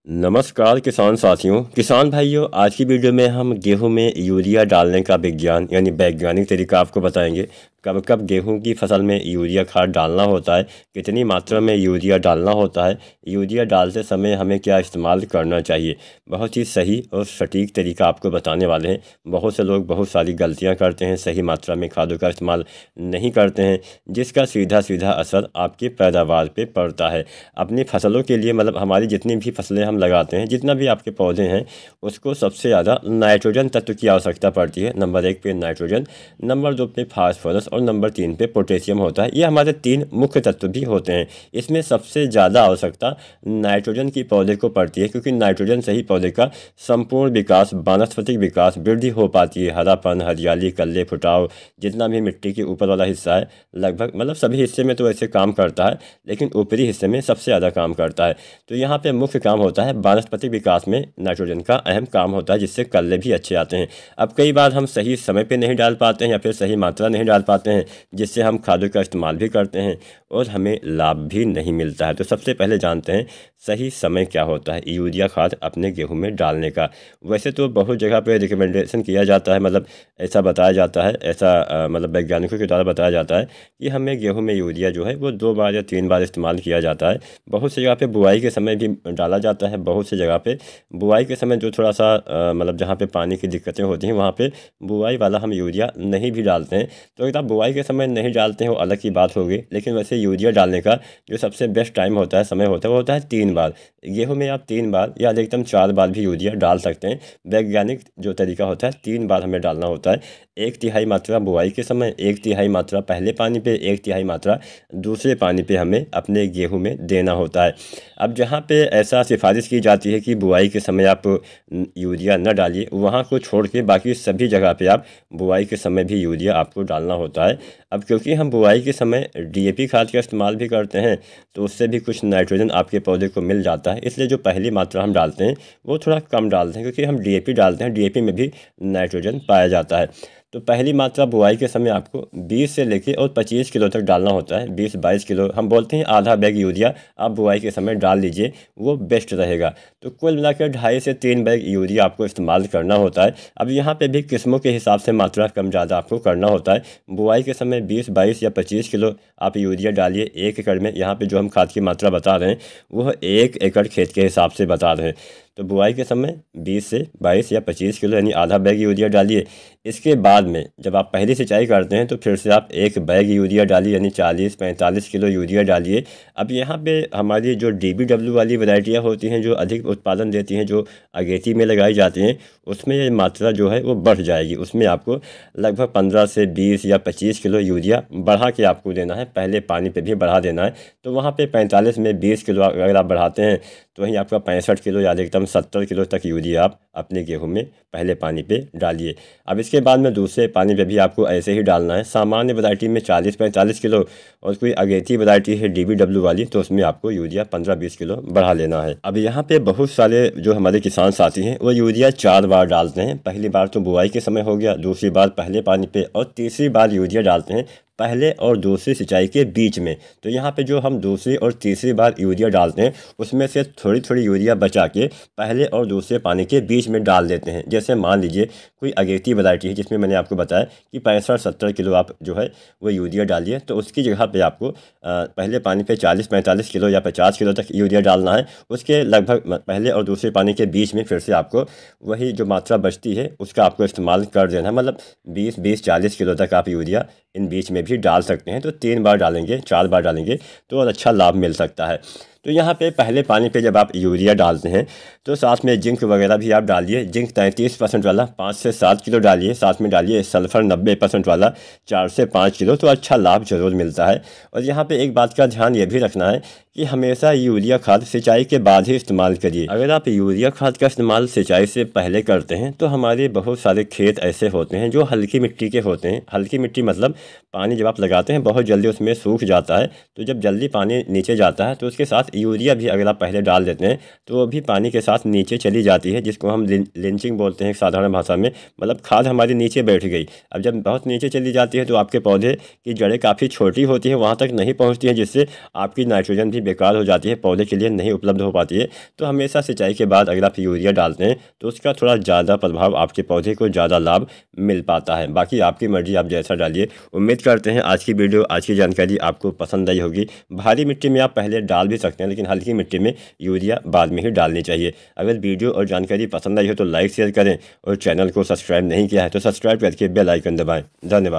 नमस्कार किसान साथियों, किसान भाइयों। आज की वीडियो में हम गेहूं में यूरिया डालने का विज्ञान यानी वैज्ञानिक तरीका आपको बताएंगे। कब कब गेहूं की फसल में यूरिया खाद डालना होता है, कितनी मात्रा में यूरिया डालना होता है, यूरिया डालते समय हमें क्या इस्तेमाल करना चाहिए। बहुत ही सही और सटीक तरीका आपको बताने वाले हैं। बहुत से लोग बहुत सारी गलतियाँ करते हैं, सही मात्रा में खादों का इस्तेमाल नहीं करते हैं, जिसका सीधा सीधा असर आपकी पैदावार पर पड़ता है। अपनी फसलों के लिए मतलब हमारी जितनी भी फसलें हम लगाते हैं, जितना भी आपके पौधे हैं, उसको सबसे ज़्यादा नाइट्रोजन तत्व की आवश्यकता पड़ती है। नंबर 1 पे नाइट्रोजन, नंबर 2 पे फास्फोरस और नंबर 3 पे पोटेशियम होता है। ये हमारे 3 मुख्य तत्व भी होते हैं। इसमें सबसे ज़्यादा आवश्यकता नाइट्रोजन की पौधे को पड़ती है, क्योंकि नाइट्रोजन से ही पौधे का संपूर्ण विकास, वानस्पतिक विकास, वृद्धि हो पाती है। हरापन, हरियाली, कल्ले, फुटाव, जितना भी मिट्टी के ऊपर वाला हिस्सा है, लगभग मतलब सभी हिस्से में तो ऐसे काम करता है, लेकिन ऊपरी हिस्से में सबसे ज़्यादा काम करता है। तो यहाँ पे मुख्य काम होता है वानस्पतिक विकास में नाइट्रोजन का अहम काम होता है, जिससे कल्ले भी अच्छे आते हैं। अब कई बार हम सही समय पे नहीं डाल पाते हैं या फिर सही मात्रा नहीं डाल पाते हैं, जिससे हम खादों का इस्तेमाल भी करते हैं और हमें लाभ भी नहीं मिलता है। तो सबसे पहले जानते हैं सही समय क्या होता है यूरिया खाद अपने गेहूं में डालने का। वैसे तो बहुत जगह पे रिकमेंडेशन किया जाता है, मतलब ऐसा बताया जाता है, ऐसा मतलब वैज्ञानिकों के द्वारा बताया जाता है कि हमें गेहूं में यूरिया जो है वो 2 बार या 3 बार इस्तेमाल किया जाता है। बहुत सी जगह पे बुआई के समय भी डाला जाता है। बहुत सी जगह पे बुआई के समय जो थोड़ा सा मतलब जहाँ पे पानी की दिक्कतें होती हैं, वहाँ पे बुआई वाला हम यूरिया नहीं भी डालते हैं। तो अगर आप बुआई के समय नहीं डालते हैं वो अलग की बात होगी, लेकिन वैसे यूरिया डालने का जो सबसे बेस्ट टाइम होता है, समय होता है, वो होता है 3 बार। गेहूँ में आप 3 बार या अधिकतम 4 बार भी यूरिया डाल सकते हैं। वैज्ञानिक जो तरीका होता है, 3 बार हमें डालना होता है। 1/3 मात्रा बुआई के समय, 1/3 मात्रा पहले पानी पे, 1/3 मात्रा दूसरे पानी पे हमें अपने गेहूं में देना होता है। अब जहाँ पे ऐसा सिफारिश की जाती है कि बुआई के समय आप यूरिया न डालिए, वहाँ को छोड़ के बाकी सभी जगह पे आप बुआई के समय भी यूरिया आपको डालना होता है। अब क्योंकि हम बुआई के समय डीएपी खाद का इस्तेमाल भी करते हैं, तो उससे भी कुछ नाइट्रोजन आपके पौधे को मिल जाता है। इसलिए जो पहली मात्रा हम डालते हैं वो थोड़ा कम डालते हैं, क्योंकि हम डीएपी डालते हैं, डीएपी में भी नाइट्रोजन पाया जाता है। तो पहली मात्रा बुआई के समय आपको 20 से लेके और 25 किलो तक डालना होता है। 20-22 किलो हम बोलते हैं, आधा बैग यूरिया आप बुआई के समय डाल लीजिए, वो बेस्ट रहेगा। तो कुल मिलाकर 2.5 से 3 बैग यूरिया आपको इस्तेमाल करना होता है। अब यहाँ पे भी किस्मों के हिसाब से मात्रा कम ज़्यादा आपको करना होता है। बुआई के समय 20, 22 या 25 किलो आप यूरिया डालिए 1 एकड़ में। यहाँ पे जो हम खाद की मात्रा बता रहे हैं वो 1 एकड़ खेत के हिसाब से बता रहे हैं। तो बुआई के समय 20 से 22 या 25 किलो यानी आधा बैग यूरिया डालिए। इसके बाद में जब आप पहली सिंचाई करते हैं तो फिर से आप 1 बैग यूरिया डालिए, यानी 40-45 किलो यूरिया डालिए। अब यहाँ पे हमारी जो DBW वाली वैरायटियाँ होती हैं, जो अधिक उत्पादन देती हैं, जो अगेती में लगाई जाती हैं, उसमें ये मात्रा जो है वो बढ़ जाएगी। उसमें आपको लगभग 15 से 20 या 25 किलो यूरिया बढ़ा के आपको देना है। पहले पानी पे भी बढ़ा देना है। तो वहाँ पे 45 में 20 किलो अगर आप बढ़ाते हैं तो वहीं आपका 65 किलो या अधिकतम 70 किलो तक यूरिया आप अपने गेहूं में पहले पानी पे डालिए। अब इसके बाद में दूसरे पानी पे भी आपको ऐसे ही डालना है। सामान्य वैरायटी में 40-45 किलो और कोई अगेती वैरायटी है DBW वाली, तो उसमें आपको यूरिया 15-20 किलो बढ़ा लेना है। अब यहाँ पे बहुत सारे जो हमारे किसान साथी हैं वो यूरिया 4 बार डालते हैं। पहली बार तो बुआई के समय हो गया, दूसरी बार पहले पानी पे और तीसरी बार यूरिया डालते हैं पहले और दूसरी सिंचाई के बीच में। तो यहाँ पे जो हम दूसरी और तीसरी बार यूरिया डालते हैं उसमें से थोड़ी थोड़ी यूरिया बचा के पहले और दूसरे पानी के बीच में डाल देते हैं। जैसे मान लीजिए कोई अगेती वैरायटी है जिसमें मैंने आपको बताया कि 65-70 किलो आप जो है वो यूरिया डालिए, तो उसकी जगह पे आपको पहले पानी पे 40-45 किलो या 50 किलो तक यूरिया डालना है। उसके लगभग पहले और दूसरे पानी के बीच में फिर से आपको वही जो मात्रा बचती है उसका आपको इस्तेमाल कर देना है। मतलब 20-40 किलो तक आप यूरिया इन बीच में भी डाल सकते हैं। तो 3 बार डालेंगे, 4 बार डालेंगे तो और अच्छा लाभ मिल सकता है। तो यहाँ पे पहले पानी पे जब आप यूरिया डालते हैं तो साथ में जिंक वगैरह भी आप डालिए। जिंक 33% वाला 5 से 7 किलो डालिए। साथ में डालिए सल्फर 90% वाला 4 से 5 किलो, तो अच्छा लाभ जरूर मिलता है। और यहाँ पे एक बात का ध्यान ये भी रखना है कि हमेशा यूरिया खाद सिंचाई के बाद ही इस्तेमाल करिए। अगर आप यूरिया खाद का इस्तेमाल सिंचाई से पहले करते हैं तो हमारे बहुत सारे खेत ऐसे होते हैं जो हल्की मिट्टी के होते हैं। हल्की मिट्टी मतलब पानी जब आप लगाते हैं बहुत जल्दी उसमें सूख जाता है। तो जब जल्दी पानी नीचे जाता है तो उसके साथ यूरिया भी अगर आप पहले डाल देते हैं तो वो भी पानी के साथ नीचे चली जाती है, जिसको हम लिंचिंग बोलते हैं साधारण भाषा में। मतलब खाद हमारी नीचे बैठ गई। अब जब बहुत नीचे चली जाती है तो आपके पौधे की जड़ें काफ़ी छोटी होती हैं, वहाँ तक नहीं पहुँचती हैं, जिससे आपकी नाइट्रोजन भी बेकार हो जाती है, पौधे के लिए नहीं उपलब्ध हो पाती है। तो हमेशा सिंचाई के बाद अगर आप यूरिया डालते हैं तो उसका थोड़ा ज़्यादा प्रभाव, आपके पौधे को ज़्यादा लाभ मिल पाता है। बाकी आपकी मर्जी, आप जैसा डालिए। उम्मीद करते हैं आज की वीडियो, आज की जानकारी आपको पसंद आई होगी। भारी मिट्टी में आप पहले डाल भी सकते हैं, लेकिन हल्की मिट्टी में यूरिया बाद में ही डालनी चाहिए। अगर वीडियो और जानकारी पसंद आई हो तो लाइक शेयर करें, और चैनल को सब्सक्राइब नहीं किया है तो सब्सक्राइब करके बेल आइकन दबाएं। धन्यवाद।